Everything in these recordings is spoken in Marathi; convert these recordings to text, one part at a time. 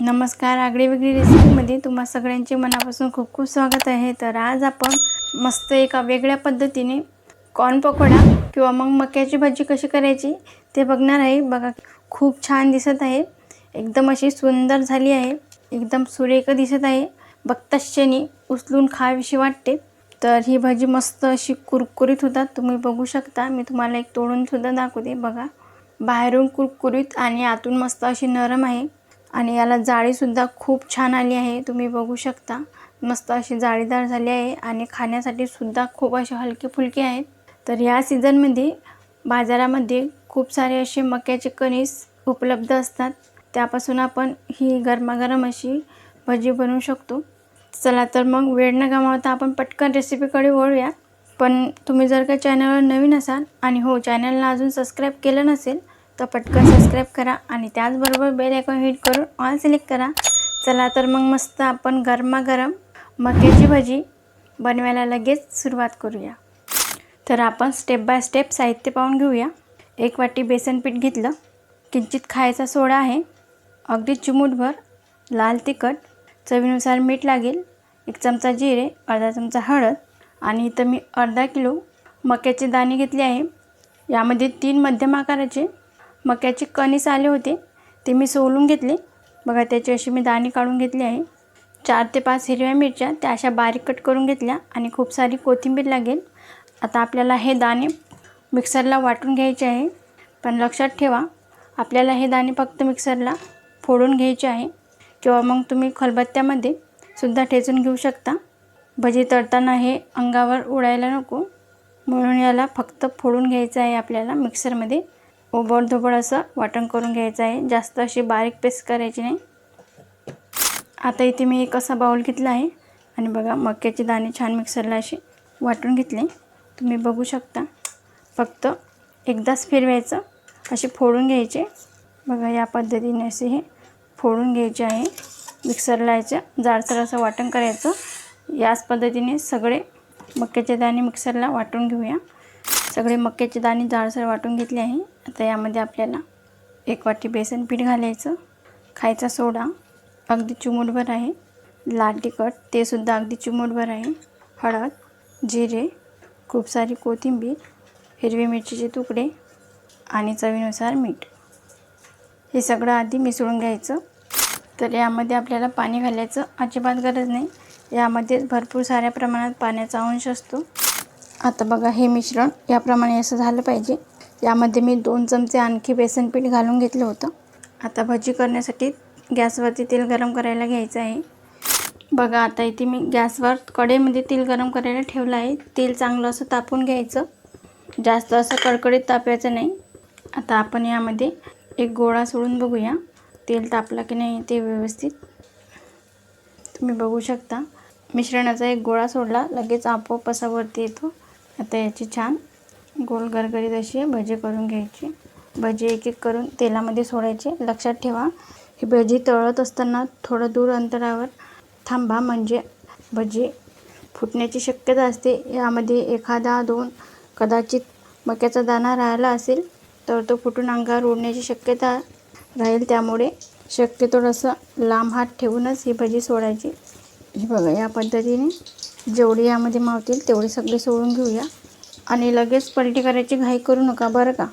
नमस्कार, आगळीवेगळी रेसिपीमध्ये तुम्हा सगळ्यांचे मनापासून खूप खूप स्वागत आहे। तर आज आपण मस्त एका वेगळ्या पद्धतीने कॉर्न पकोडा किंवा मग मक्याची भाजी कशी करायची ते बघणार आहे। बघा, खूप छान दिसत आहे, एकदम अशी सुंदर झाली आहे, एकदम सुरेख दिसत आहे, बघताच क्षणी उचलून खावीशी वाटते। तर ही भाजी मस्त अशी कुरकुरीत होतात, तुम्ही बघू शकता। मी तुम्हाला एक तोडून सुद्धा दाखवते। बघा, बाहेरून कुरकुरीत आणि आतून मस्त अशी नरम आहे आणि याला जाळी सुद्धा खूप छान आली आहे, तुम्ही बघू शकता। मस्त अशी जाळीदार झाली आहे आणि खाण्यासाठी सुद्धा खूप अशी हलकी फुलकी आहेत। तर या सीजन मध्ये बाजारामध्ये खूप सारे असे मक्याचे कणीस उपलब्ध असतात, त्यापासून आपण ही गरमागरम अशी भाजी बनवू शकतो। चला तर मग वेळ न गमावता आपण पटकन रेसिपीकडे वळूया। पण तुम्ही जर का चॅनलवर नवीन असाल आणि हो चॅनलला अजून सबस्क्राइब केलं नसेल तर पटकन सबस्क्राइब करा आणि त्याचबरोबर बेल आयकॉन हिट करून ऑल सिलेक्ट करा। चला तर मग मस्त आपण गरमागरम मक्याची भाजी बनवायला लगेच सुरुवात करूया। तर आपण स्टेप बाय स्टेप साहित्य पाहून घेऊया। 1 वाटी बेसन पीठ घेतलं, किंचित खायचा सोडा आहे, अगदी चिमूटभर लाल तिखट, चवीनुसार मीठ लागेल, 1 चमचा जिरे, अर्धा चमचा हळद आणि इथं मी अर्धा किलो मक्याचे दाणे घेतले आहे। यामध्ये 3 मध्यम आकाराचे मक्याचे कणीस आले होते, ते मी सोलून घेतले। बघा, त्याचे असे मी दाणे काढून घेतले आहे। 4 ते 5 हिरव्या मिरच्या त्या अशा बारीक कट करून घेतल्या आणि खूप सारी कोथिंबीर लागेल। आता आपल्याला हे दाणे मिक्सरला वाटून घ्यायचे आहे, पण लक्षात ठेवा आपल्याला हे दाणे फक्त मिक्सरला फोडून घ्यायचे आहे किंवा मग तुम्ही खलबत्त्यामध्ये सुद्धा ठेचून घेऊ शकता। भजी तळताना हे अंगावर उडायला नको, म्हणून याला फक्त फोडून घ्यायचं आहे आपल्याला मिक्सरमध्ये। ओबडधोबड असं वाटण करून घ्यायचं आहे, जास्त अशी बारीक पेस्ट करायची नाही। आता इथे मी एक असा बाउल घेतला आहे आणि बघा, मक्याचे दाणे छान मिक्सरला असे वाटून घेतले, तुम्ही बघू शकता। फक्त एकदाच फिरवायचं, असे फोडून घ्यायचे। बघा, या पद्धतीने असे हे फोडून घ्यायचे आहे मिक्सरला, याचं जाडसर असं वाटण करायचं। याच पद्धतीने सगळे मक्याचे दाणे मिक्सरला वाटून घेऊया। सगळे मक्याचे दाणे जाडसर वाटून घेतले आहे। आता यामध्ये आपल्याला 1 वाटी बेसन पीठ घालायचं, खायचा सोडा अगदी चिमूटभर आहे, लाल तिखट ते सुद्धा अगदी चिमूटभर आहे, हळद, जिरे, खूप सारी कोथिंबीर, हिरवी मिरचीचे तुकडे आणि चवीनुसार मीठ, हे सगळं आधी मिसळून घ्यायचं। तर यामध्ये आपल्याला पाणी घालायचं अजिबात गरज नाही, यामध्ये भरपूर साऱ्या प्रमाणात पाण्याचा अंश असतो। आता बघा, हे मिश्रण याप्रमाणे असं झालं पाहिजे। यामध्ये मी 2 चमचे आणखी बेसन पीठ घालून घेतलं होतं। आता भजी करण्यासाठी गॅसवरती तेल गरम करायला घ्यायचं आहे। बघा, आता इथे मी गॅसवर कढईमध्ये तेल गरम करायला ठेवलं आहे। तेल चांगलं असं तापून घ्यायचं, जास्त असं कडकडीत तापायचं नाही। आता आपण यामध्ये एक गोळा सोडून बघूया तेल तापलं की नाही ते व्यवस्थित। तुम्ही बघू शकता, मिश्रणाचा एक गोळा सोडला लगेच आपोआप असा वरती येतो। आता याची छान गोल गरगरीत अशी भजी करून घ्यायची। भजी एक एक करून तेलामध्ये सोडायचे। लक्षात ठेवा, ही भजी तळत असताना थोडं दूर अंतरावर थांबा, म्हणजे भजी फुटण्याची शक्यता असते। यामध्ये एखादा 2 कदाचित मक्याचा दाणा राहिला असेल तर तो फुटून अंगावर उडण्याची शक्यता राहील, त्यामुळे शक्यतो असं लांब हात ठेवूनच ही भजी सोडायची। हे बघा, या पद्धतीने जेवढी यामध्ये मावतील तेवढी सगळी सोडून घेऊया आणि लगेच पलटी करायची घाई करू नका बरं का।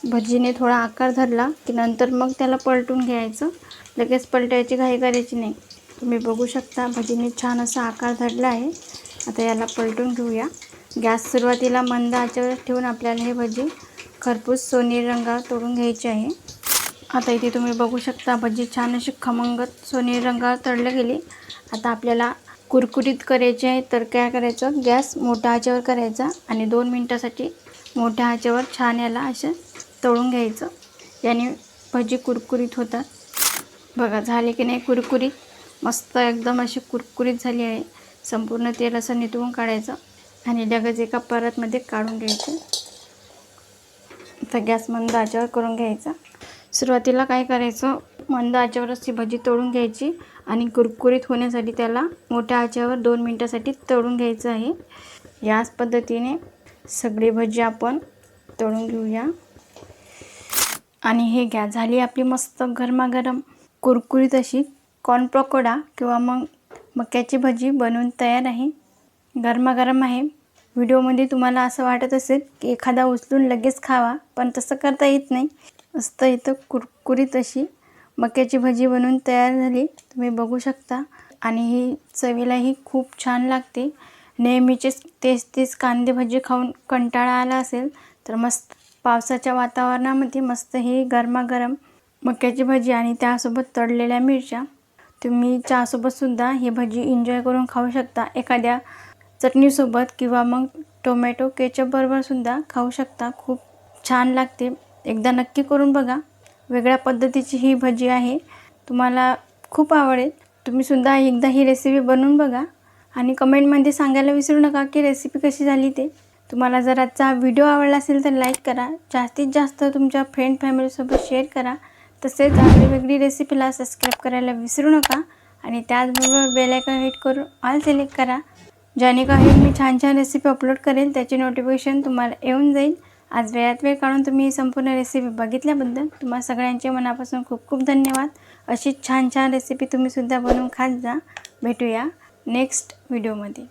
भजीने थोडा आकार धरला की नंतर मग त्याला पलटून घ्यायचं, लगेच पलटायची घाई करायची नाही। तुम्ही बघू शकता, भजीने छान असा आकार धरला आहे। आता याला पलटून घेऊया। गॅस सुरुवातीला मंद आचेवर ठेवून आपल्याला हे भजी खरपूस सोनेरी रंगावर तळून घ्यायचे आहे। आता इथे तुम्ही बघू शकता, भजी छान अशी खमंग सोनेरी रंगावर तळली गेली। आता आपल्याला कुरकुरीत करायचे आहे, तर काय करायचं, गॅस मोठ्या आचेवर करायचा आणि 2 मिनिटासाठी मोठ्या आचेवर छान याला असं तळून घ्यायचं, याने भजी कुरकुरीत होतात। बघा, झाले की नाही कुरकुरीत, मस्त एकदम अशी कुरकुरीत झाली आहे। संपूर्ण तेल असं निथळून काढायचं आणि लगेच एका परातमध्ये काढून घ्यायचं। आता गॅस मंद आचेवर करून घ्यायचा। सुरुवातीला काय करायचं, मंद आचेवरच ही भजी तळून घ्यायची आणि कुरकुरीत होण्यासाठी त्याला मोठ्या आचेवर 2 मिनिटासाठी तळून घ्यायचं आहे। याच पद्धतीने सगळी भजी आपण तळून घेऊया आणि हे घ्या, झाली आपली मस्त गरमागरम कुरकुरीत अशी कॉर्न पकोडा किंवा मग मक्याची भजी बनवून तयार आहे. गरमागरम आहे. व्हिडिओमध्ये तुम्हाला असं वाटत असेल की एखादा उचलून लगेच खावा, पण तसं करता येत नाही. मस्त इथं कुरकुरीत अशी मक्याची भजी बनवून तयार झाली, तुम्ही बघू शकता. आणि ही चवीलाही खूप छान लागते. नेहमीचेच तेच कांदे भजी खाऊन कंटाळा आला असेल तर मस्त पावसाच्या वातावरणामध्ये मस्त ही गरमागरम मक्याची भजी आणि त्यासोबत तळलेल्या मिरच्या, तुम्ही चहासोबतसुद्धा ही भजी एन्जॉय करून खाऊ शकता. एखाद्या चटणीसोबत किंवा मग टोमॅटो केचपबरोबरसुद्धा खाऊ शकता. खूप छान लागते. एकदा नक्की करून बघा. वेगळ्या पद्धतीची ही भजी आहे, तुम्हाला खूप आवडेल. तुम्हीसुद्धा एकदा ही रेसिपी बनवून बघा आणि कमेंटमध्ये सांगायला विसरू नका की रेसिपी कशी झाली ते. तुम्हाला जर आजचा व्हिडिओ आवडला असेल तर लाईक करा. जास्तीत जास्त तुमच्या फ्रेंड फॅमिलीसोबत शेअर करा. तसेच वेगळी रेसिपीला सबस्क्राईब करायला विसरू नका आणि त्याचबरोबर बेल आयकॉन हिट करून ऑल सिलेक्ट करा, जेणेकरून मी छान छान रेसिपी अपलोड करेल त्याची नोटिफिकेशन तुम्हाला येऊन जाईल. आज वेळात वेळ काढून तुम्ही ही संपूर्ण रेसिपी बघितल्याबद्दल तुम्हा सगळ्यांचे मनापासून खूप खूप धन्यवाद. अशी छान छान रेसिपी तुम्हीसुद्धा बनवून खात जा. भेटूया नेक्स्ट व्हिडिओमध्ये.